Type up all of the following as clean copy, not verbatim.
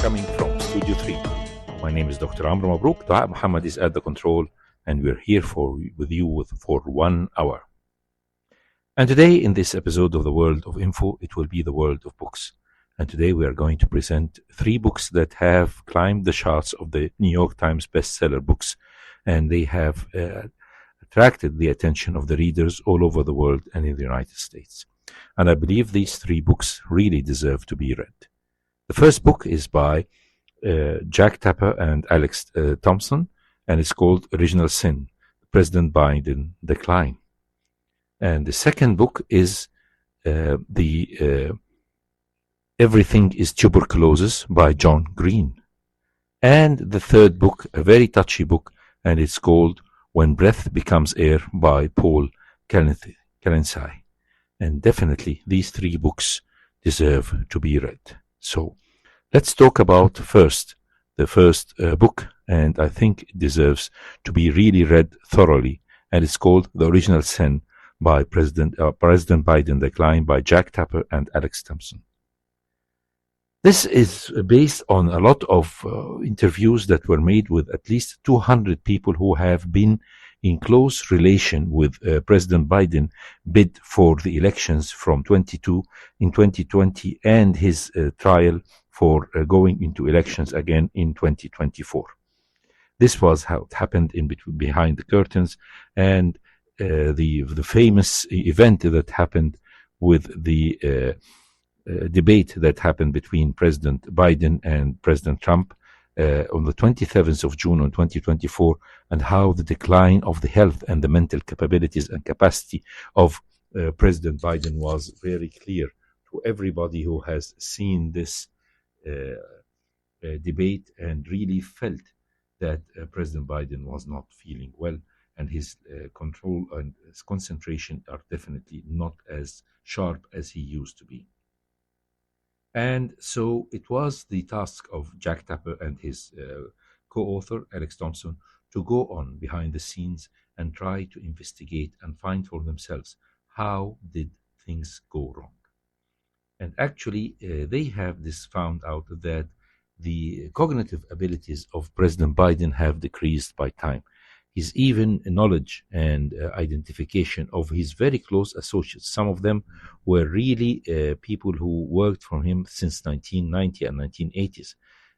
coming from Studio 3. My name is Dr. Amr MABROUK. Dua Muhammad is at the control, and we're here with you for 1 hour. And today, in this episode of the World of Info, it will be the world of books. And today we are going to present 3 books that have climbed the charts of the New York Times bestseller books, and they have attracted the attention of the readers all over the world and in the United States. And I believe these 3 books really deserve to be read. The first book is by Jack Tapper and Alex Thompson, and it's called Original Sin, President Biden Decline. And the second book is Everything is Tuberculosis by John Green. And the third book, a very touchy book, and it's called When Breath Becomes Air by Paul Kalensai. And definitely these 3 books deserve to be read. So let's talk about the first book, and I think it deserves to be really read thoroughly, and it's called The Original Sin by President Biden Decline by Jack Tapper and Alex Thompson. This is based on a lot of interviews that were made with at least 200 people who have been in close relation with President Biden bid for the elections from 2020 and his trial for going into elections again in 2024. This was how it happened behind the curtains, and the famous event that happened with the debate that happened between President Biden and President Trump on the 27th of June of 2024, and how the decline of the health and the mental capabilities and capacity of President Biden was very clear to everybody who has seen this debate and really felt that President Biden was not feeling well, and his control and his concentration are definitely not as sharp as he used to be. And so it was the task of Jack Tapper and his co-author, Alex Thompson, to go on behind the scenes and try to investigate and find for themselves how did things go wrong. And actually, they have found out that the cognitive abilities of President Biden have decreased by time. His even knowledge and identification of his very close associates. Some of them were really people who worked for him since 1990 and 1980s.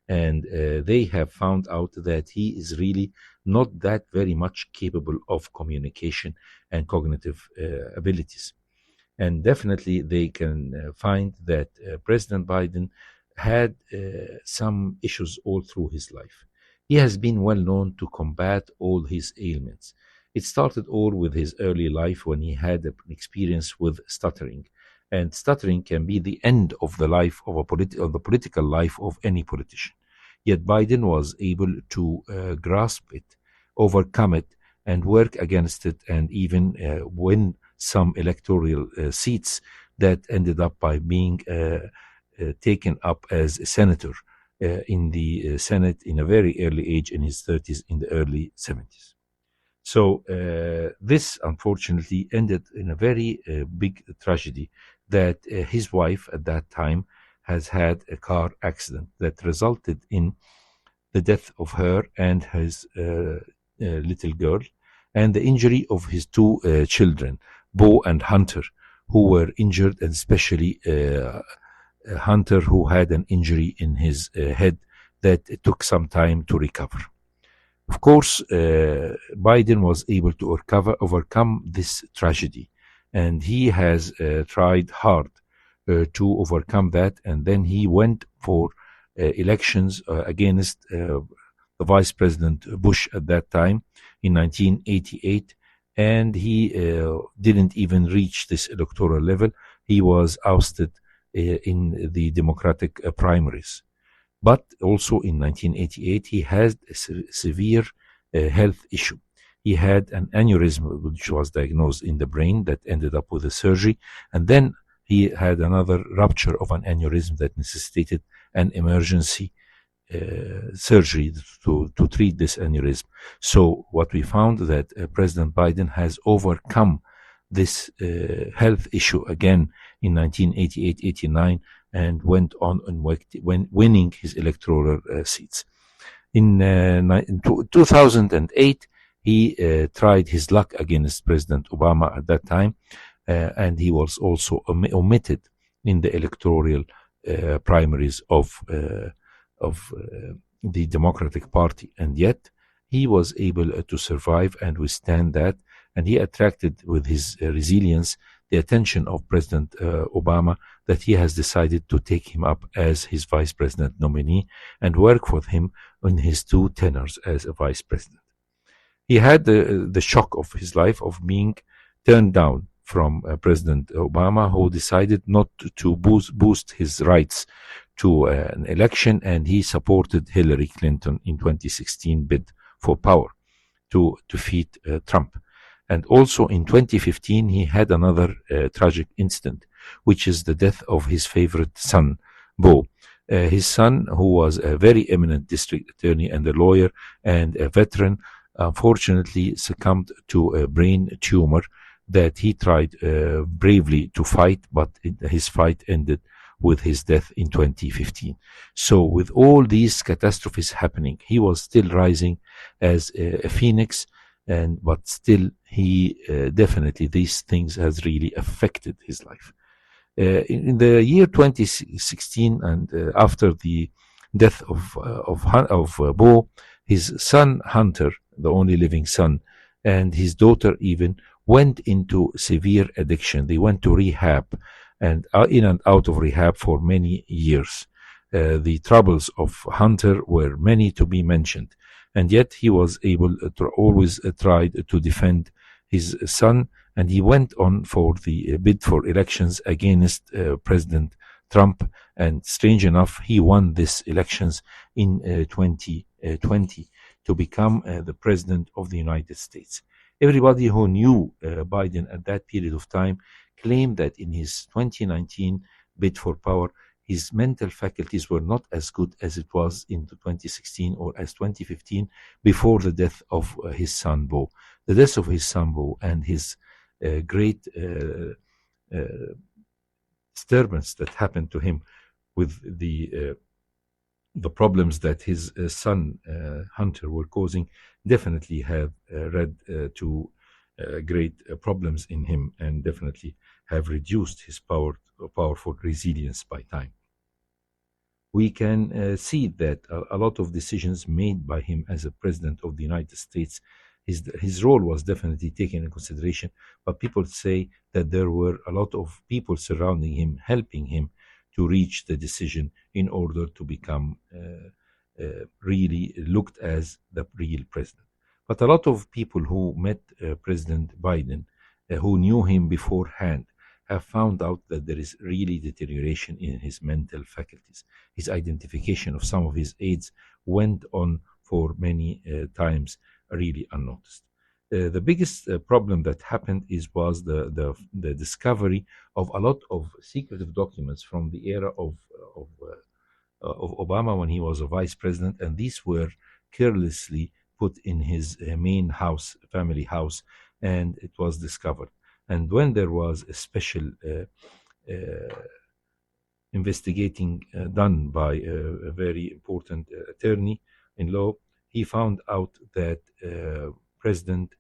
And they have found out that he is really not that very much capable of communication and cognitive abilities. And definitely they can find that President Biden had some issues all through his life. He has been well known to combat all his ailments. It started all with his early life when he had an experience with stuttering. And stuttering can be the end of the life of the political life of any politician. Yet Biden was able to grasp it, overcome it, and work against it, and even win some electoral seats that ended up by being taken up as a senator in the Senate in a very early age, in his 30s, in the early 70s. So this unfortunately ended in a very big tragedy, that his wife at that time has had a car accident that resulted in the death of her and his little girl, and the injury of his 2 children, Bo and Hunter, who were injured, and especially Hunter, who had an injury in his head that it took some time to recover. Of course, Biden was able to overcome this tragedy, and he has tried hard to overcome that, and then he went for elections against the Vice President Bush at that time in 1988, and he didn't even reach this electoral level. He was ousted in the Democratic primaries. But also in 1988, he had a severe health issue. He had an aneurysm, which was diagnosed in the brain, that ended up with a surgery. And then he had another rupture of an aneurysm that necessitated an emergency surgery to treat this aneurysm. So what we found that President Biden has overcome this health issue again in 1988-89 and went on and winning his electoral seats. In 2008, he tried his luck against President Obama at that time, and he was also omitted in the electoral primaries of the Democratic Party, and yet he was able to survive and withstand that, and he attracted with his resilience the attention of President Obama, that he has decided to take him up as his vice president nominee and work with him in his 2 tenures as a vice president. He had the shock of his life of being turned down from President Obama, who decided not to boost his rights to an election, and he supported Hillary Clinton in 2016 bid for power to defeat Trump. And also in 2015, he had another tragic incident, which is the death of his favorite son, Beau. His son, who was a very eminent district attorney and a lawyer and a veteran, unfortunately succumbed to a brain tumor that he tried bravely to fight, but his fight ended with his death in 2015. So with all these catastrophes happening, he was still rising as a phoenix, but still he definitely, these things has really affected his life. In the year 2016, and after the death of Beau, his son Hunter, the only living son, and his daughter even went into severe addiction. They went to rehab and in and out of rehab for many years. The troubles of Hunter were many to be mentioned, and yet he was able to always tried to defend his son, and he went on for the bid for elections against President Trump, and strange enough, he won these elections in 2020 to become the president of the United States. Everybody who knew Biden at that period of time claimed that in his 2019 bid for power, his mental faculties were not as good as it was in 2016 or as 2015 before the death of his son Beau. The death of his son Beau and his great disturbance that happened to him with the problems that his son Hunter were causing definitely have led to great problems in him, and definitely have reduced his powerful resilience by time. We can see that a lot of decisions made by him as a president of the United States, his role was definitely taken in consideration, but people say that there were a lot of people surrounding him, helping him to reach the decision in order to become really looked as the real president. But a lot of people who met President Biden, who knew him beforehand, have found out that there is really deterioration in his mental faculties. His identification of some of his aides went on for many times really unnoticed. The biggest problem that happened was the discovery of a lot of secretive documents from the era of Obama when he was a vice president, and these were carelessly put in his main house, family house, and it was discovered. And when there was a special investigating done by a very important attorney in law, he found out that President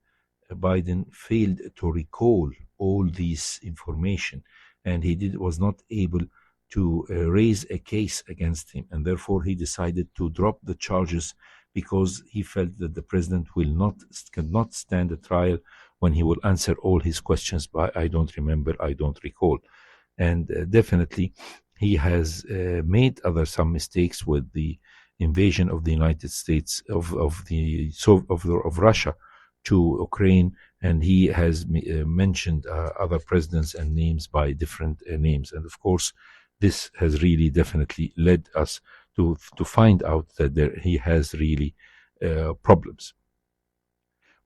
Biden failed to recall all this information, and he was not able to raise a case against him, and therefore he decided to drop the charges because he felt that the president cannot stand a trial when he will answer all his questions by "I don't remember, I don't recall." And definitely he has made some mistakes with the invasion of the United States of Russia to Ukraine, and he has mentioned other presidents and names by different names. And of course, this has really definitely led us to find out that he has really problems.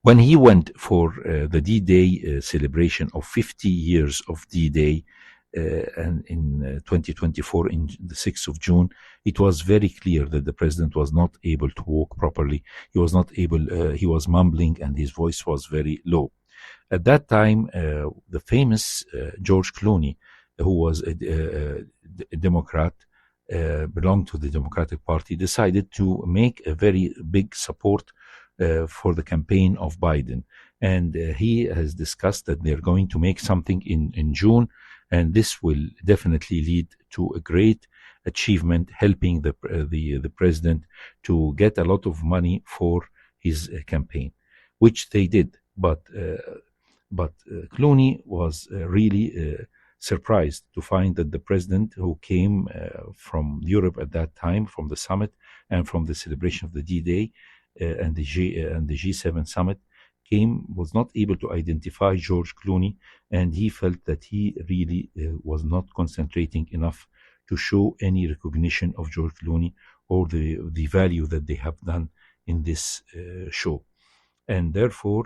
When he went for the D-Day celebration of 50 years of D-Day, and in 2024, in the 6th of June, it was very clear that the president was not able to walk properly. He was not able, he was mumbling and his voice was very low. At that time, the famous George Clooney who was a Democrat, belonged to the Democratic Party, decided to make a very big support for the campaign of Biden. And he has discussed that they're going to make something in June, and this will definitely lead to a great achievement, helping the president to get a lot of money for his campaign, which they did. But Clooney was really surprised to find that the president, who came from Europe at that time, from the summit and from the celebration of the D-Day and the G7 summit, was not able to identify George Clooney, and he felt that he really was not concentrating enough to show any recognition of George Clooney or the value that they have done in this show. And therefore,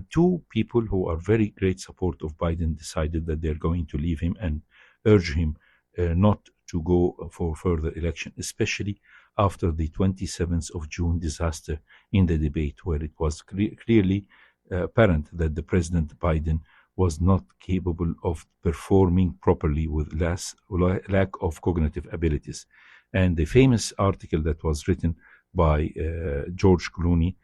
two people who are very great support of Biden decided that they're going to leave him and urge him not to go for further election, especially after the 27th of June disaster in the debate, where it was clearly apparent that the President Biden was not capable of performing properly with lack of cognitive abilities. And the famous article that was written by George Clooney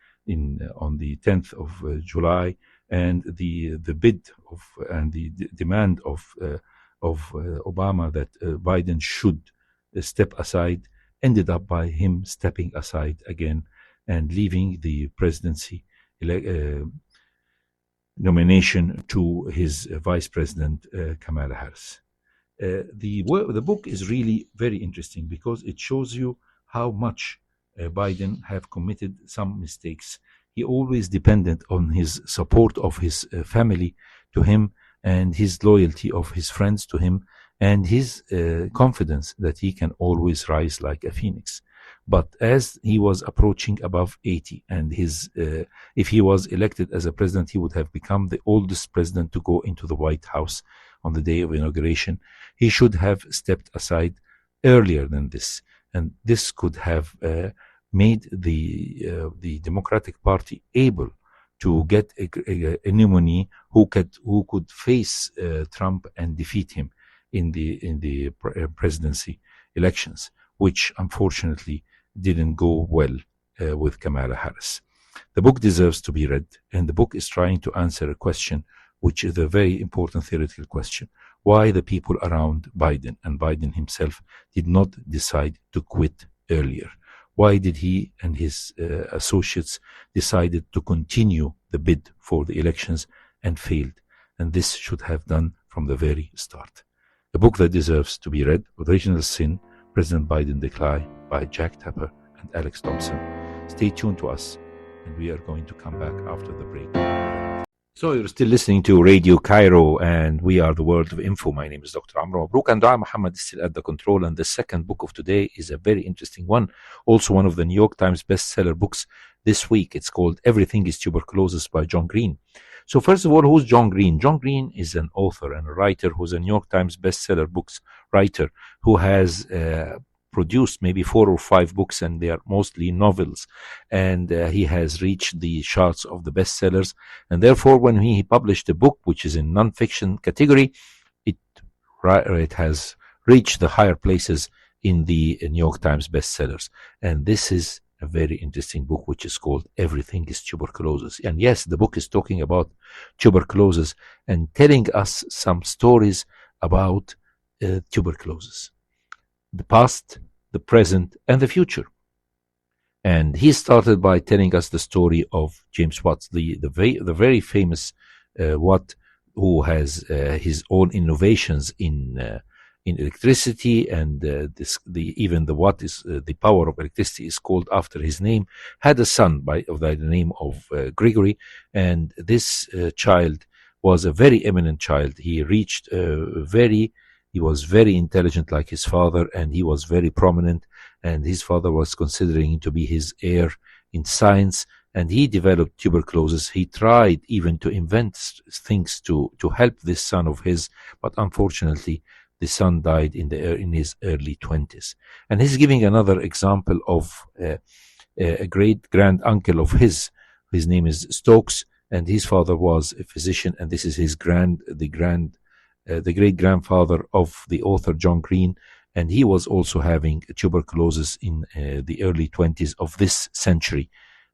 on the 10th of July, and the bid of and the demand of Obama that Biden should step aside, ended up by him stepping aside again and leaving the presidency nomination to his vice president, Kamala Harris. The book is really very interesting because it shows you how much Biden have committed some mistakes. He always depended on his support of his family to him, and his loyalty of his friends to him, and his confidence that he can always rise like a phoenix. But as he was approaching above 80, and if he was elected as a president, he would have become the oldest president to go into the White House on the day of inauguration. He should have stepped aside earlier than this, and this could have made the Democratic Party able to get a nominee who could face Trump and defeat him in the presidency elections, which unfortunately didn't go well with Kamala Harris. The book deserves to be read, and the book is trying to answer a question, which is a very important theoretical question: why the people around Biden and Biden himself did not decide to quit earlier. Why did he and his associates decided to continue the bid for the elections and failed? And this should have done from the very start. A book that deserves to be read: Original Sin, President Biden Decline, by Jack Tapper and Alex Thompson. Stay tuned to us, and we are going to come back after the break. So you're still listening to Radio Cairo, and we are the World of Info. My name is Dr. Amr MABROUK, and Dua Muhammad is still at the control. And the second book of today is a very interesting one, also one of the New York Times bestseller books this week. It's called Everything is Tuberculosis by John Green. So first of all, who's John Green? John Green is an author and a writer who's a New York Times bestseller books writer who has produced maybe 4 or 5 books, and they are mostly novels, and he has reached the charts of the bestsellers, and therefore when he published a book which is in non-fiction category, it has reached the higher places in the New York Times bestsellers. And this is a very interesting book which is called Everything is Tuberculosis. And yes, the book is talking about tuberculosis and telling us some stories about tuberculosis, the past, the present, and the future. And he started by telling us the story of James Watt, the very famous Watt, who has his own innovations in electricity, and even the Watt is the power of electricity is called after his name. Had a son of the name of Gregory, and this child was a very eminent child. He reached He was very intelligent like his father, and he was very prominent, and his father was considering him to be his heir in science, and he developed tuberculosis. He tried even to invent things to help this son of his, but unfortunately the son died in his early 20s. And he's giving another example of a great grand uncle of his. His name is Stokes, and his father was a physician, and this is the grand the great-grandfather of the author John Green, and he was also having tuberculosis in the early 20s of this century,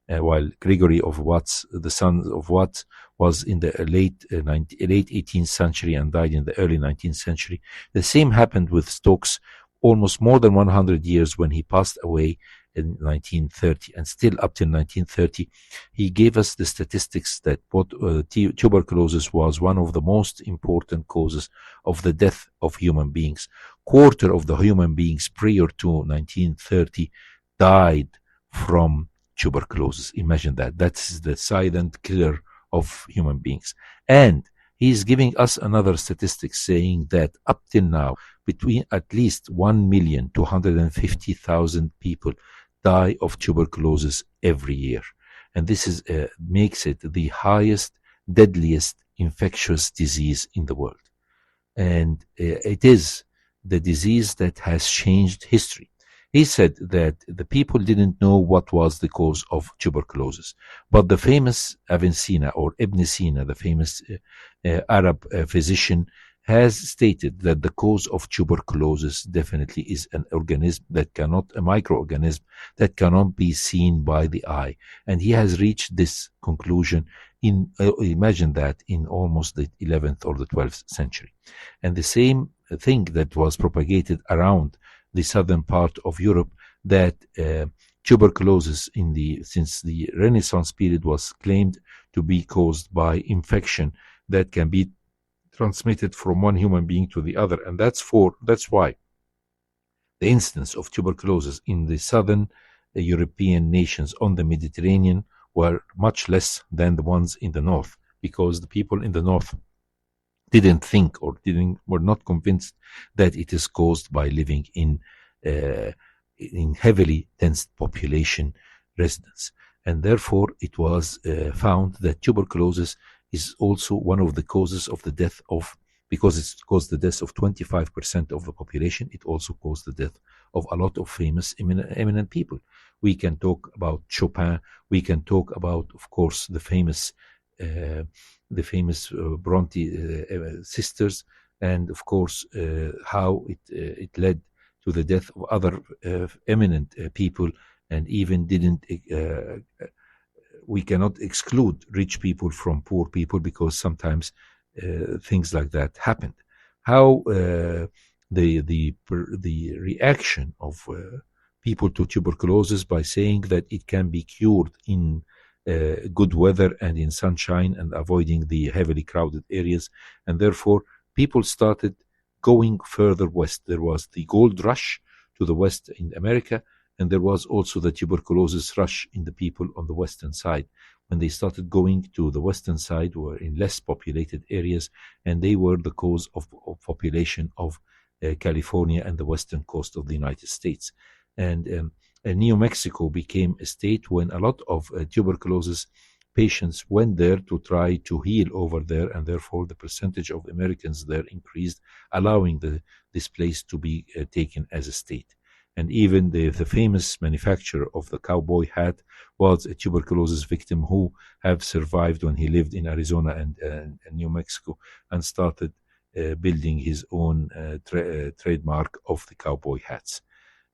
while Gregory of Watts, the son of Watts, was in the late 18th century and died in the early 19th century. The same happened with Stokes almost more than 100 years when he passed away in 1930, and still up till 1930 he gave us the statistics that tuberculosis was one of the most important causes of the death of human beings. Quarter of the human beings prior to 1930 died from tuberculosis. Imagine that. That's the silent killer of human beings. And he's giving us another statistic saying that up till now, between at least 1,250,000 people die of tuberculosis every year. And this is makes it the highest, deadliest infectious disease in the world. And it is the disease that has changed history. He said that the people didn't know what was the cause of tuberculosis, but the famous Avicenna or Ibn Sina, the famous Arab physician, has stated that the cause of tuberculosis definitely is a microorganism that cannot be seen by the eye. And he has reached this conclusion imagine that, in almost the 11th or the 12th century. And the same thing that was propagated around the southern part of Europe, that tuberculosis since the Renaissance period was claimed to be caused by infection that can be transmitted from one human being to the other. And that's why the incidence of tuberculosis in the southern European nations on the Mediterranean were much less than the ones in the north, because the people in the north didn't think or were not convinced that it is caused by living in heavily dense population residents. And therefore it was found that tuberculosis is also one of the causes of the death of, because it's caused the death of 25% of the population, it also caused the death of a lot of famous eminent people. We can talk about Chopin, we can talk about, of course, the famous Bronte sisters, and of course how it led to the death of other eminent people, and even we cannot exclude rich people from poor people, because sometimes things like that happened. How the reaction of people to tuberculosis by saying that it can be cured in good weather and in sunshine and avoiding the heavily crowded areas, and therefore people started going further west. There was the gold rush to the west in America, and there was also the tuberculosis rush in the people on the western side. When they started going to the western side, were in less populated areas, and they were the cause of population of California and the western coast of the United States. And New Mexico became a state when a lot of tuberculosis patients went there to try to heal over there, and therefore the percentage of Americans there increased, allowing this place to be taken as a state. And even the famous manufacturer of the cowboy hat was a tuberculosis victim who have survived when he lived in Arizona and New Mexico, and started building his own trademark of the cowboy hats.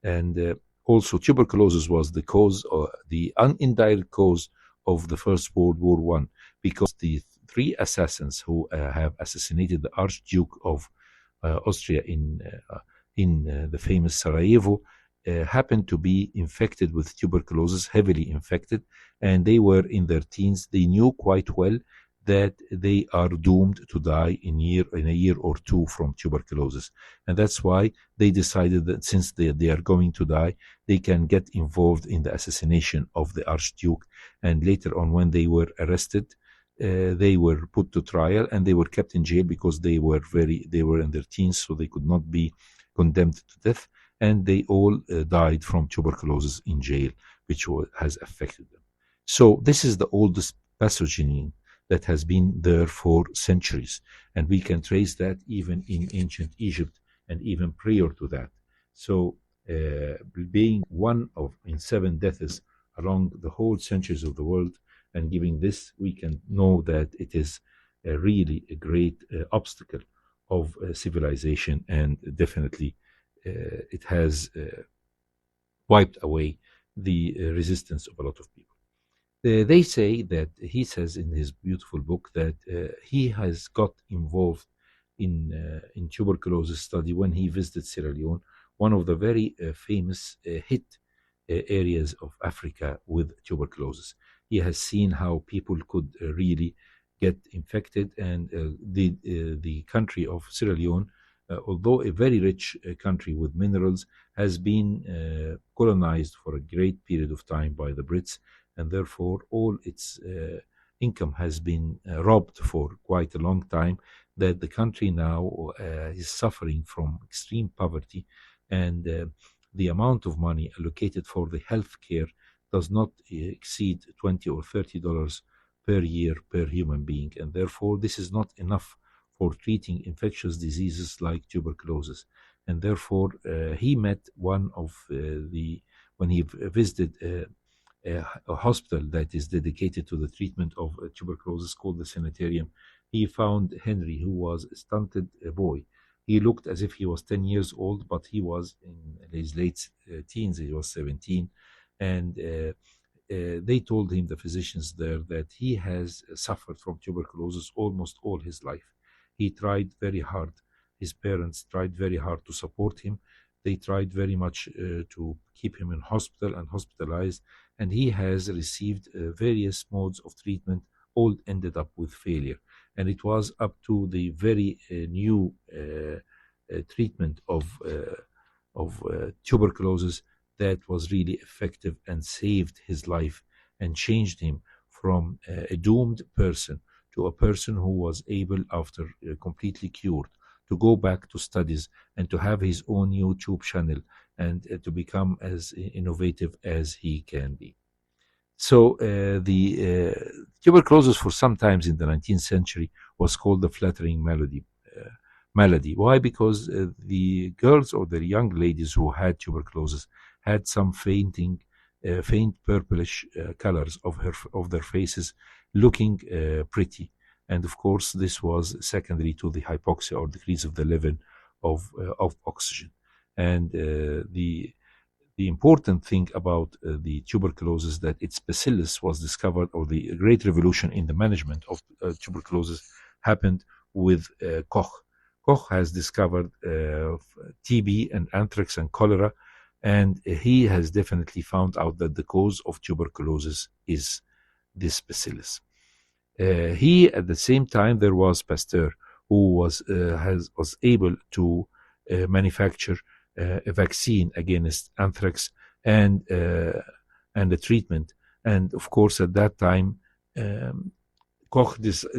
And also tuberculosis was the cause, or the indirect cause, of the First World War I, because the three assassins who have assassinated the Archduke of Austria in the famous Sarajevo happened to be infected with tuberculosis, heavily infected, and they were in their teens. They knew quite well that they are doomed to die in a year or two from tuberculosis. And that's why they decided that since they are going to die, they can get involved in the assassination of the Archduke. And later on, when they were arrested, they were put to trial, and they were kept in jail because they were in their teens, so they could not be condemned to death. And they all died from tuberculosis in jail, which has affected them. So this is the oldest pathogen that has been there for centuries, and we can trace that even in ancient Egypt and even prior to that. So being one in 7 deaths along the whole centuries of the world, and giving this, we can know that it is really a great obstacle of civilization, and definitely it has wiped away the resistance of a lot of people. They say that he says in his beautiful book that he has got involved in tuberculosis study when he visited Sierra Leone, one of the very famous hit areas of Africa with tuberculosis. He has seen how people could really get infected, and the country of Sierra Leone, although a very rich country with minerals, has been colonized for a great period of time by the Brits, and therefore all its income has been robbed for quite a long time, that the country now is suffering from extreme poverty, and the amount of money allocated for the health care does not exceed $20 or $30 per year per human being, and therefore this is not enough for treating infectious diseases like tuberculosis. And therefore he met one of when he visited a hospital that is dedicated to the treatment of tuberculosis called the sanitarium, he found Henry, who was a stunted boy. He looked as if he was 10 years old, but he was in his late teens. He was 17. And they told him, the physicians there, that he has suffered from tuberculosis almost all his life. He tried very hard. His parents tried very hard to support him. They tried very much to keep him in hospital and hospitalized. And he has received various modes of treatment, all ended up with failure. And it was up to the very new treatment of tuberculosis that was really effective and saved his life and changed him from a doomed person to a person who was able, after completely cured, to go back to studies and to have his own YouTube channel and to become as innovative as he can be. So the tuberculosis for some times in the 19th century was called the flattering malady. Why? Because the girls or the young ladies who had tuberculosis had some faint purplish colors of their faces, looking pretty. And of course, this was secondary to the hypoxia or decrease of the level of oxygen. And the important thing about the tuberculosis, that its bacillus was discovered, or the great revolution in the management of tuberculosis happened with Koch. Koch has discovered TB and anthrax and cholera, and he has definitely found out that the cause of tuberculosis is this bacillus. He, at the same time, there was Pasteur, who was able to manufacture a vaccine against anthrax and a treatment. And of course, at that time, Koch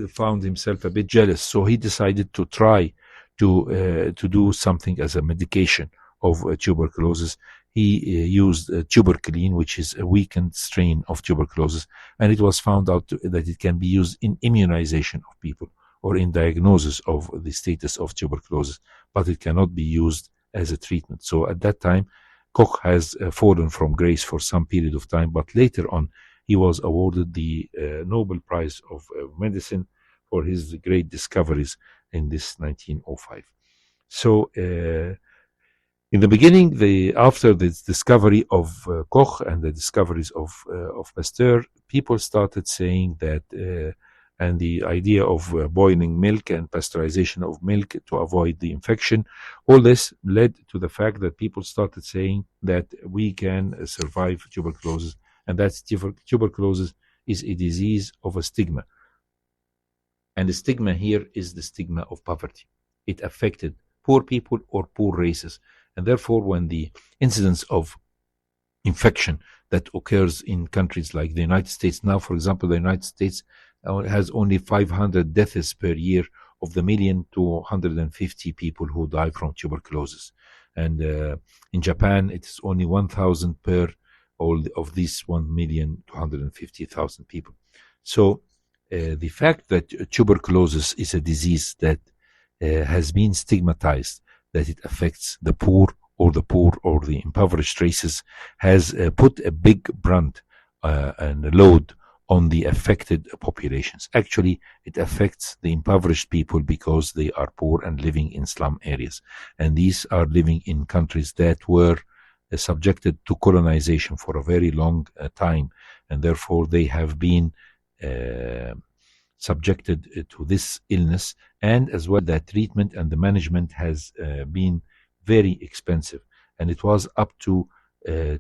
found himself a bit jealous, so he decided to try to do something as a medication of tuberculosis. He used tuberculin, which is a weakened strain of tuberculosis, and it was found out that it can be used in immunization of people or in diagnosis of the status of tuberculosis, but it cannot be used as a treatment. So at that time, Koch has fallen from grace for some period of time, but later on, he was awarded the Nobel Prize of Medicine for his great discoveries in this 1905. So in the beginning, after the discovery of Koch and the discoveries of Pasteur, people started saying that, and the idea of boiling milk and pasteurization of milk to avoid the infection, all this led to the fact that people started saying that we can survive tuberculosis, and that tuberculosis is a disease of a stigma. And the stigma here is the stigma of poverty. It affected poor people or poor races. And therefore, when the incidence of infection that occurs in countries like the United States, now, for example, the United States has only 500 deaths per year of the million to 150 people who die from tuberculosis. And in Japan, it is only 1,000 per all of these 1,250,000 people. So the fact that tuberculosis is a disease that has been stigmatized, that it affects the poor or the impoverished races, has put a big brunt and a load on the affected populations. Actually, it affects the impoverished people because they are poor and living in slum areas. And these are living in countries that were subjected to colonization for a very long time, and therefore they have been subjected to this illness, and as well that treatment and the management has been very expensive. And it was up to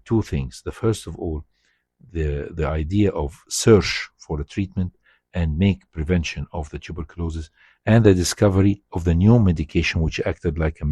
two things. The first of all, the idea of search for a treatment and make prevention of the tuberculosis, and the discovery of the new medication which acted like a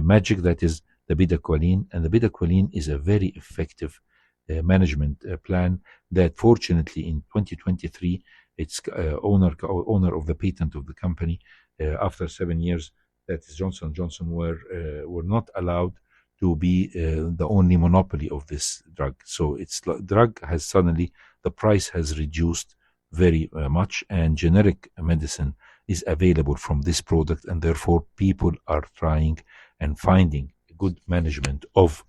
magic, that is the bidaqualene. And the bidaqualene is a very effective management plan that fortunately in 2023 its owner of the patent of the company, after 7 years, that is Johnson & Johnson, were not allowed to be the only monopoly of this drug. So its drug has suddenly, the price has reduced very much, and generic medicine is available from this product, and therefore people are trying and finding good management of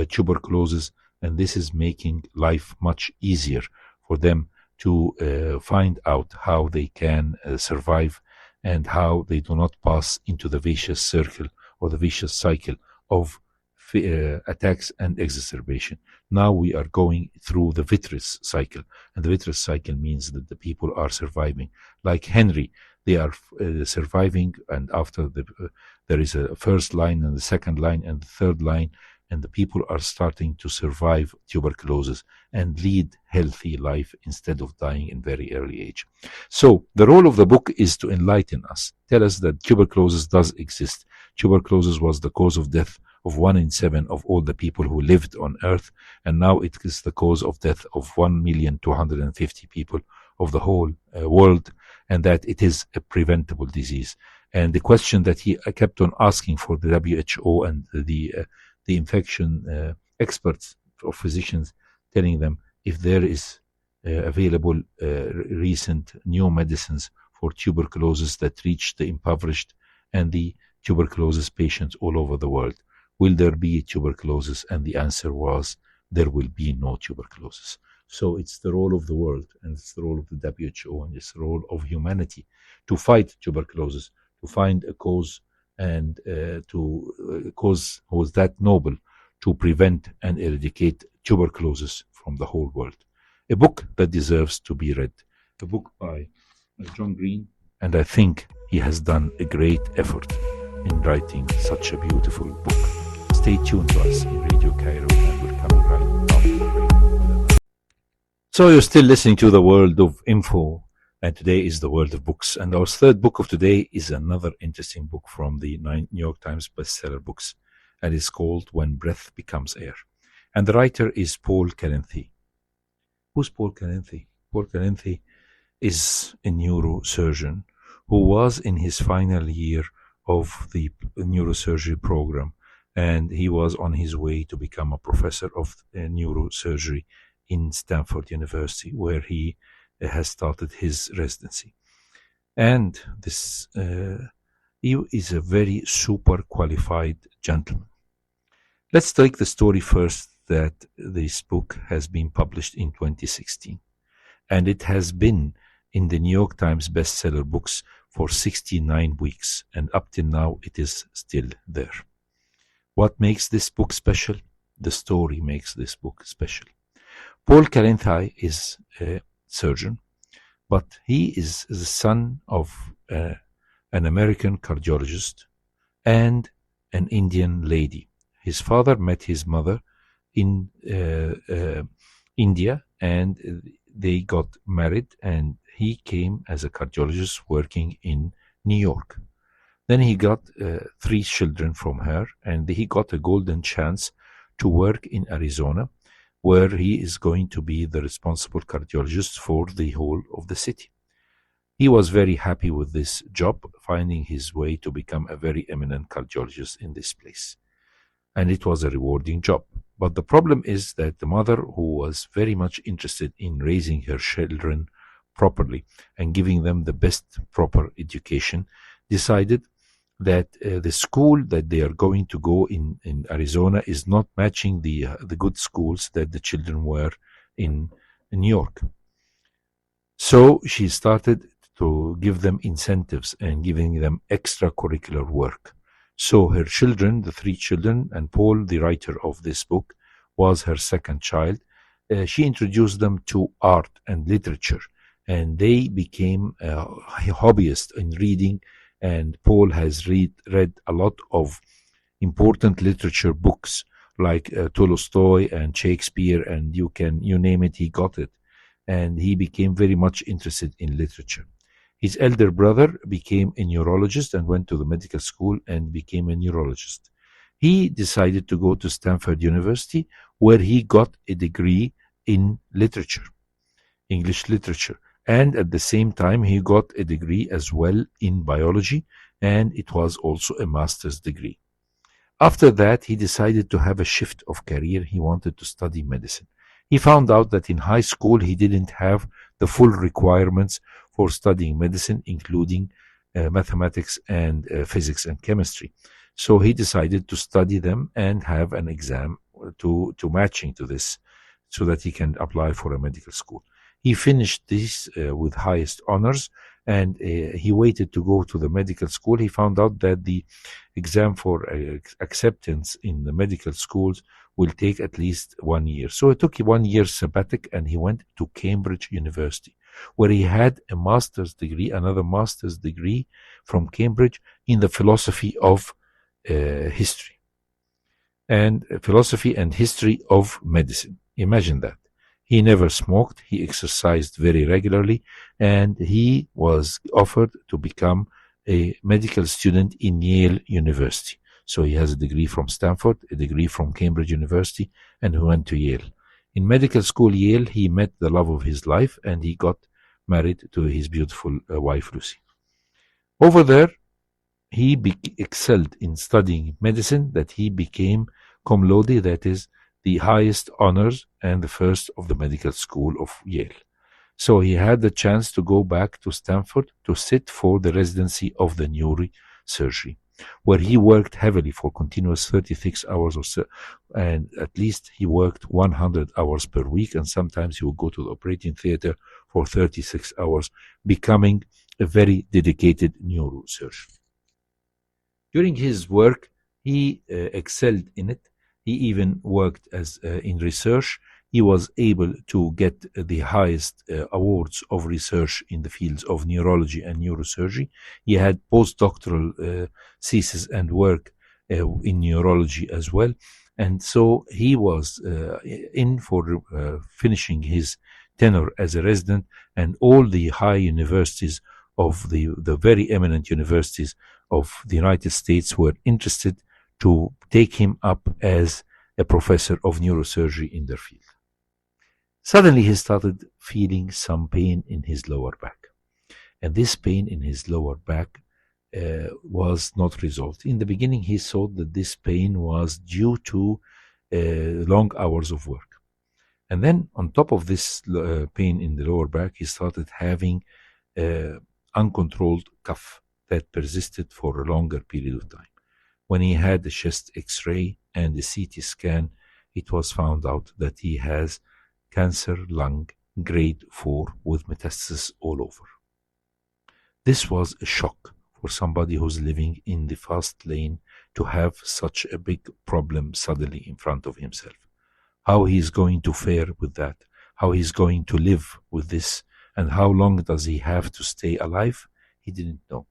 tuberculosis, and this is making life much easier for them to find out how they can survive and how they do not pass into the vicious circle or the vicious cycle of attacks and exacerbation. Now we are going through the vitreous cycle, and the vitreous cycle means that the people are surviving. Like Henry, they are surviving, and after there is a first line and the second line and the third line, and the people are starting to survive tuberculosis and lead healthy life instead of dying in very early age. So the role of the book is to enlighten us, tell us that tuberculosis does exist. Tuberculosis was the cause of death of 1 in 7 of all the people who lived on earth, and now it is the cause of death of 1,250,000 people of the whole world, and that it is a preventable disease. And the question that he kept on asking for the WHO and the infection experts or physicians, telling them if there is available recent new medicines for tuberculosis that reach the impoverished and the tuberculosis patients all over the world. Will there be tuberculosis? And the answer was, there will be no tuberculosis. So it's the role of the world, and it's the role of the WHO, and it's the role of humanity to fight tuberculosis, to find a cause, and to cause was that noble to prevent and eradicate tuberculosis from the whole world. A book that deserves to be read. A book by John Green, and I think he has done a great effort in writing such a beautiful book. Stay tuned to us in Radio Cairo, and we're coming right after the break. So you're still listening to the World of Info, and today is the World of Books. And our third book of today is another interesting book from the New York Times bestseller books, and it's called When Breath Becomes Air. And the writer is Paul Kalanithi. Who's Paul Kalanithi? Paul Kalanithi is a neurosurgeon who was in his final year of the neurosurgery program, and he was on his way to become a professor of neurosurgery in Stanford University, where he has started his residency. And this he is a very super qualified gentleman. Let's take the story first, that this book has been published in 2016, and it has been in the New York Times bestseller books for 69 weeks, and up till now it is still there. What makes this book special? The story makes this book special. Paul Kalanithi is a surgeon, but he is the son of an American cardiologist and an Indian lady. His father met his mother in India, and they got married, and he came as a cardiologist working in New York. Then he got 3 children from her, and he got a golden chance to work in Arizona, where he is going to be the responsible cardiologist for the whole of the city. He was very happy with this job, finding his way to become a very eminent cardiologist in this place. And it was a rewarding job. But the problem is that the mother, who was very much interested in raising her children properly and giving them the best proper education, decided that the school that they are going to go in Arizona is not matching the good schools that the children were in in New York. So she started to give them incentives and giving them extracurricular work. So her children, the 3 children, and Paul, the writer of this book, was her second child. She introduced them to art and literature, and they became hobbyists in reading. And Paul has read a lot of important literature books like Tolstoy and Shakespeare, and you name it, he got it. And he became very much interested in literature. His elder brother became a neurologist and went to the medical school and became a neurologist. He decided to go to Stanford University, where he got a degree in literature, English literature. And at the same time, he got a degree as well in biology, and it was also a master's degree. After that, he decided to have a shift of career. He wanted to study medicine. He found out that in high school, he didn't have the full requirements for studying medicine, including mathematics and physics and chemistry. So he decided to study them and have an exam to matching to this so that he can apply for a medical school. He finished this with highest honors, and he waited to go to the medical school. He found out that the exam for acceptance in the medical schools will take at least 1 year. So it took 1 year sabbatic, and he went to Cambridge University, where he had a master's degree, another master's degree from Cambridge in the philosophy of history and philosophy and history of medicine. Imagine that. He never smoked, he exercised very regularly, and he was offered to become a medical student in Yale University. So he has a degree from Stanford, a degree from Cambridge University, and he went to Yale. In medical school, Yale, he met the love of his life, and he got married to his beautiful wife, Lucy. Over there, he excelled in studying medicine, that he became cum laude, that is, the highest honors and the first of the medical school of Yale. So he had the chance to go back to Stanford to sit for the residency of the neurosurgery, where he worked heavily for continuous 36 hours or so, and at least he worked 100 hours per week, and sometimes he would go to the operating theater for 36 hours, becoming a very dedicated neurosurgeon. During his work, he excelled in it. He even worked as in research. He was able to get the highest awards of research in the fields of neurology and neurosurgery. He had postdoctoral thesis and work in neurology as well. And so he was in for finishing his tenure as a resident, and all the high universities of the very eminent universities of the United States were interested to take him up as a professor of neurosurgery in their field. Suddenly he started feeling some pain in his lower back. And this pain in his lower back was not resolved. In the beginning, he thought that this pain was due to long hours of work. And then on top of this pain in the lower back, he started having uncontrolled cough that persisted for a longer period of time. When he had the chest X-ray and the CT scan, it was found out that he has cancer lung grade 4 with metastasis all over. This was a shock for somebody who's living in the fast lane to have such a big problem suddenly in front of himself. How he's going to fare with that, how he's going to live with this, and how long does he have to stay alive, he didn't know.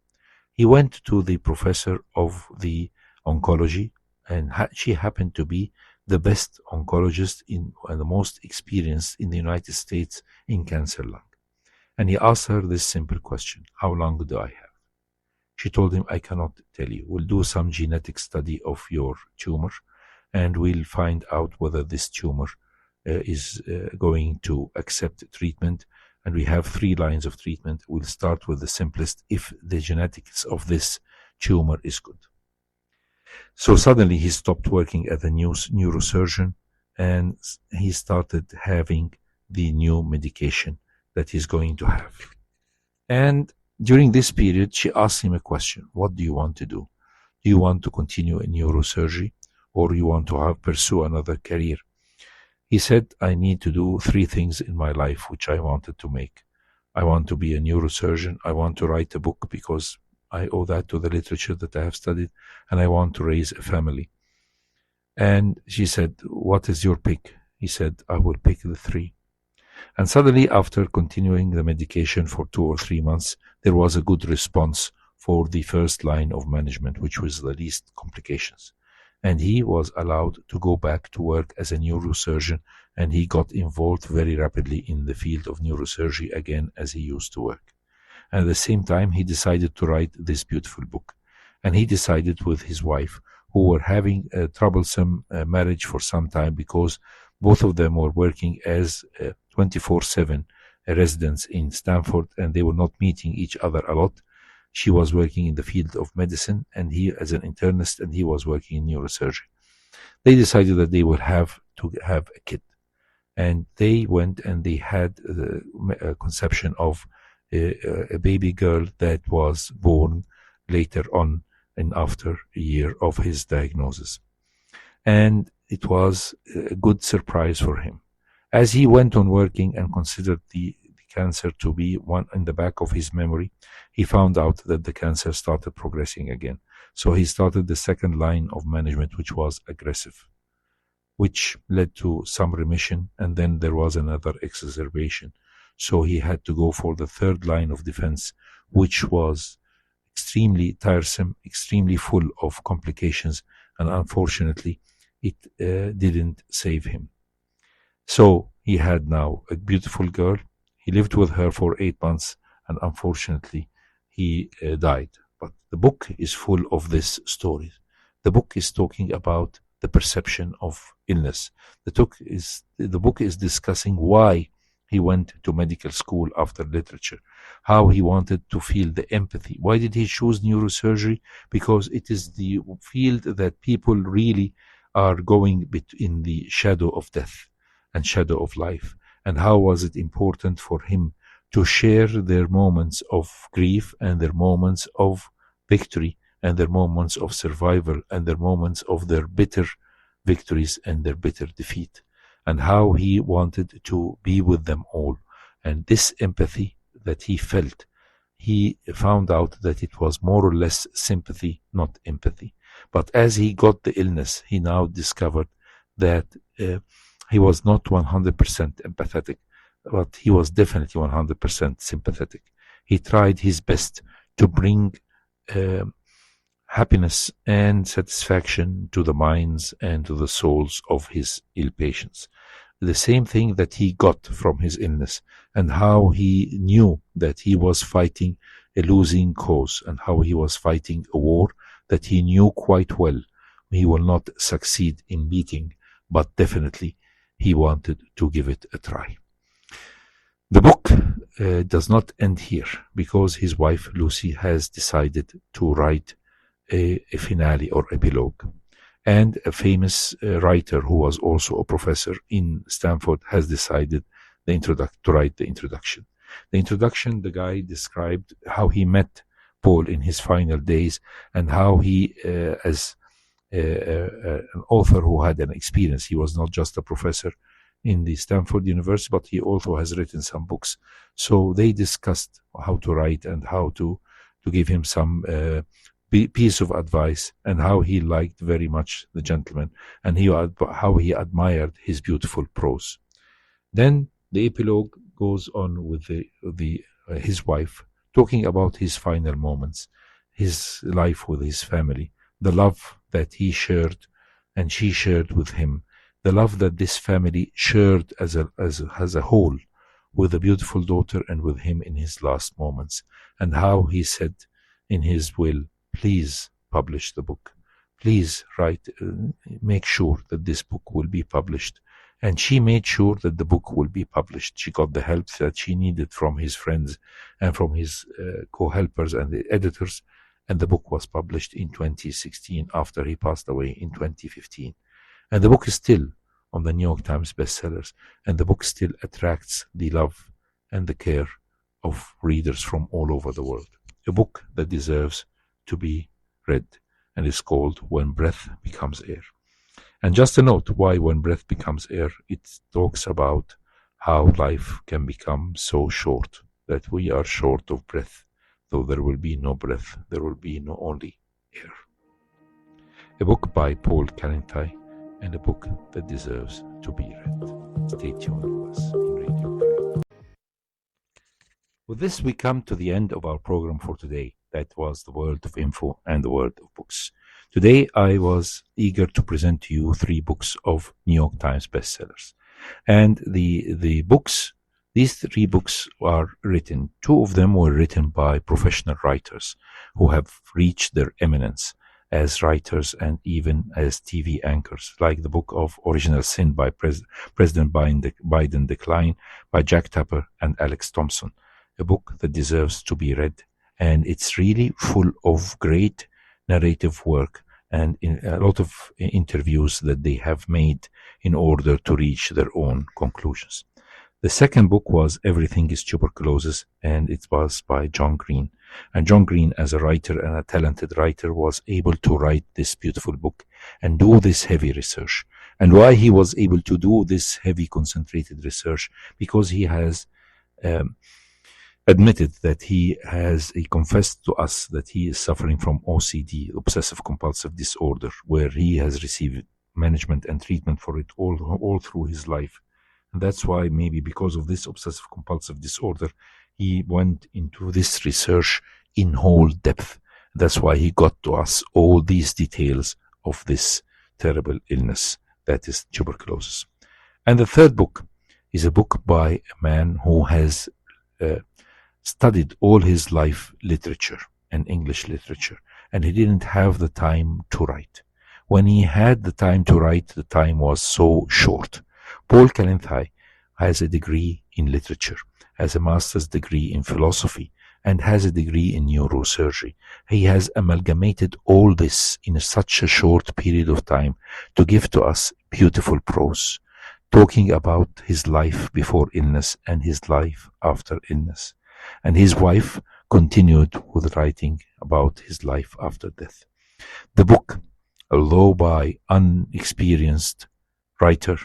He went to the professor of the oncology, and she happened to be the best oncologist and the most experienced in the United States in cancer lung. And he asked her this simple question: how long do I have? She told him, I cannot tell you. We'll do some genetic study of your tumor, and we'll find out whether this tumor is going to accept treatment. And we have 3 lines of treatment. We'll start with the simplest if the genetics of this tumor is good. So suddenly he stopped working as a neurosurgeon, and he started having the new medication that he's going to have. And during this period, she asked him a question: what do you want to do? Do you want to continue in neurosurgery, or you want to pursue another career? He said, I need to do 3 things in my life which I wanted to make. I want to be a neurosurgeon. I want to write a book because I owe that to the literature that I have studied, and I want to raise a family. And she said, what is your pick? He said, I will pick the 3. And suddenly, after continuing the medication for 2 or 3 months, there was a good response for the first line of management, which was the least complications. And he was allowed to go back to work as a neurosurgeon, and he got involved very rapidly in the field of neurosurgery again as he used to work. And at the same time, he decided to write this beautiful book. And he decided with his wife, who were having a troublesome marriage for some time because both of them were working as 24/7 residents in Stanford, and they were not meeting each other a lot. She was working in the field of medicine, and he as an internist, and he was working in neurosurgery. They decided that they would have to have a kid. And they went and they had a conception of a baby girl that was born later on and after a year of his diagnosis. And it was a good surprise for him. As he went on working and considered the cancer to be one in the back of his memory, he found out that the cancer started progressing again. So he started the second line of management, which was aggressive, which led to some remission, and then there was another exacerbation. So he had to go for the third line of defense, which was extremely tiresome, extremely full of complications, and unfortunately, it didn't save him. So he had now a beautiful girl. He lived with her for 8 months, and unfortunately, he died. But the book is full of this story. The book is talking about the perception of illness. The book is discussing why he went to medical school after literature, how he wanted to feel the empathy. Why did he choose neurosurgery? Because it is the field that people really are going in the shadow of death and shadow of life. And how was it important for him to share their moments of grief and their moments of victory and their moments of survival and their moments of their bitter victories and their bitter defeat, and how he wanted to be with them all. And this empathy that he felt, he found out that it was more or less sympathy, not empathy. But as he got the illness, he now discovered that he was not 100% empathetic, but he was definitely 100% sympathetic. He tried his best to bring happiness and satisfaction to the minds and to the souls of his ill patients. The same thing that he got from his illness, and how he knew that he was fighting a losing cause, and how he was fighting a war that he knew quite well he will not succeed in beating, but definitely he wanted to give it a try. The book does not end here, because his wife Lucy has decided to write a finale or epilogue. And a famous writer who was also a professor in Stanford has decided to write the introduction. The introduction, the guy described how he met Paul in his final days, and how he, as an author who had an experience, he was not just a professor in the Stanford University, but he also has written some books. So they discussed how to write and how to give him some piece of advice, and how he liked very much the gentleman, and how he admired his beautiful prose. Then the epilogue goes on with his wife, talking about his final moments, his life with his family, the love that he shared and she shared with him, the love that this family shared as a whole, with a beautiful daughter and with him in his last moments, and how he said in his will, please publish the book. Please write, make sure that this book will be published. And she made sure that the book will be published. She got the help that she needed from his friends and from his co-helpers and the editors. And the book was published in 2016 after he passed away in 2015. And the book is still on the New York Times bestsellers. And the book still attracts the love and the care of readers from all over the world. A book that deserves to be read, and is called When Breath Becomes Air. And just a note, why when breath becomes air, it talks about how life can become so short that we are short of breath. Though there will be no breath, there will be no only air. A book by Paul Kalanithi, and a book that deserves to be read. Stay tuned with us in Radio Cairo. With this, we come to the end of our program for today. That was the world of info and the world of books. Today, I was eager to present to you 3 books of New York Times bestsellers. And the books, these 3 books are written. 2 of them were written by professional writers who have reached their eminence as writers and even as TV anchors, like the book of Original Sin by President Biden Decline by Jack Tapper and Alex Thompson, a book that deserves to be read. And it's really full of great narrative work and in a lot of interviews that they have made in order to reach their own conclusions. The second book was Everything is Tuberculosis, and it was by John Green. And John Green, as a writer and a talented writer, was able to write this beautiful book and do this heavy research. And why he was able to do this heavy concentrated research? Because he has admitted that he confessed to us that he is suffering from OCD, obsessive compulsive disorder, where he has received management and treatment for it all through his life. And that's why, maybe because of this obsessive compulsive disorder, he went into this research in whole depth. That's why he got to us all these details of this terrible illness that is tuberculosis. And the third book is a book by a man who has studied all his life literature and English literature, and he didn't have the time to write. When he had the time to write, the time was so short. Paul Kalanithi has a degree in literature, has a master's degree in philosophy, and has a degree in neurosurgery. He has amalgamated all this in such a short period of time to give to us beautiful prose, talking about his life before illness and his life after illness. And his wife continued with writing about his life after death. The book, although by unexperienced writer,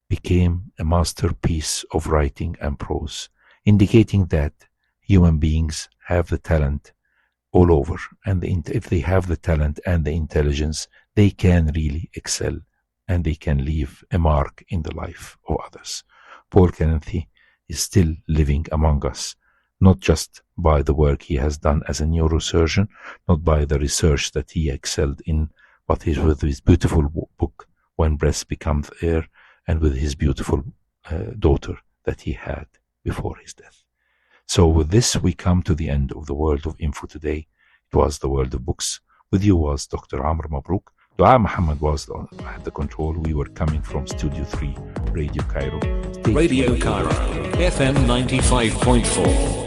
became a masterpiece of writing and prose, indicating that human beings have the talent all over, and if they have the talent and the intelligence, they can really excel, and they can leave a mark in the life of others. Paul Kalanithi is still living among us, not just by the work he has done as a neurosurgeon, not by the research that he excelled in, but with his beautiful book, When Breath Becomes Air, and with his beautiful daughter that he had before his death. So with this, we come to the end of the world of info today. It was the world of books. With you was Dr. Amr MABROUK. Dua Muhammad was at the control. We were coming from Studio 3, Radio Cairo. Radio Cairo, FM 95.4.